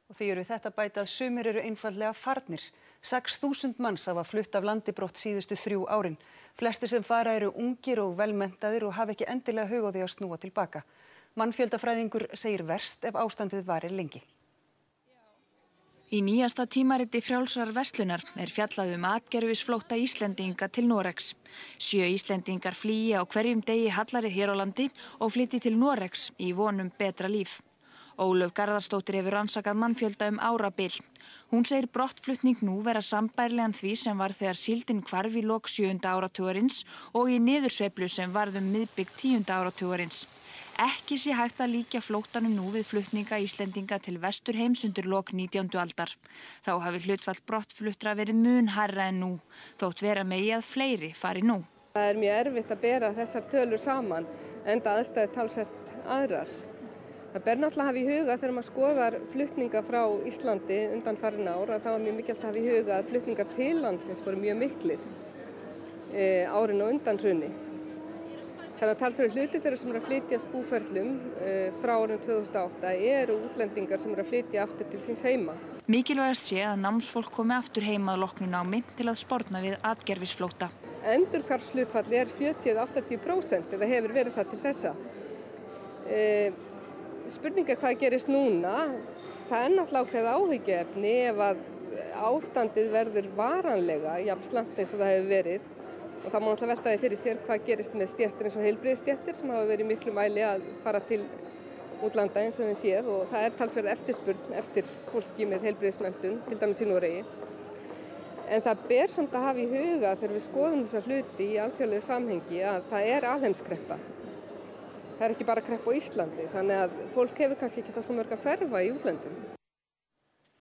Og því eru þetta bæta að sumir eru einfaldlega farnir. 6.000 manns hafa flutt af landi brott síðustu 3 árin. Flestir sem fara eru ungir og velmenntaðir og hafa ekki endilega hug á því að snúa til baka. Mannfjöldafræðingur segir verst ef ástandið varir lengi. Í nýjasta tímariti Frjálsrar verslunar fjallað atgervisflótta Íslendinga til Noregs. 7 Íslendingar flýja á hverjum degi hallarið hér á landi og flytji til Noregs í von betra líf. Ólöf Garðarsdóttir hefur rannsakað mannfjölda árabil. Hún segir brottflutning nú vera sambærilegan því sem var þegar síldin hvarf í lok 7. áratugarins og í niðursveiflu sem varð miðbik 10. áratugarins. Ekki sé hægt að líkja flóttanum nú við flutninga Íslendinga til vesturheims undir lok 19. aldar. Þá hafi hlutfall brottfluttra verið mun hærra en nú, þótt vera megi að fleiri fari nú. Það mjög erfitt að bera þessar tölur saman, enda aðstæður talsvert aðrar. Það ber náttúrulega að hafa í huga þegar maður skoðar flutninga frá Íslandi undanfarin ár, að það var mjög mikilvægt að hafa í huga að flutningar til landsins voru mjög miklir árin og undan hruni. Þannig að talsverður hluti þeirra sem eru að flytja búferlum frá árinu 2008 eru útlendingar sem eru að flytja aftur til síns heima. Mikilvægast sé að námsfólk komi aftur heima að loknu námi til að sporna við atgervisflótta. Endurhvarfshlutfall 70–80% eða hefur verið það til þessa. Spurning hvað gerist núna, það náttúrulega ákveðið áhyggjuefni ef að ástandið verður varanlega jafn slæmt eins og það hefur verið. Og það má náttúrulega velta því fyrir sér hvað gerist með stéttir eins og heilbrigðisstéttir sem hafa verið miklu mæli að fara til útlanda eins og við séð og það talsverð eftirspurn eftir fólki með heilbrigðismenntun, til dæmis í Noregi. En það ber samt að hafa í huga þegar við skoðum þessa hluti í alþjóðlegu samhengi að það alheimskreppa. Það ekki bara kreppa á Íslandi, þannig að fólk hefur kannski ekki það svo mörg að hverfa í útlöndum.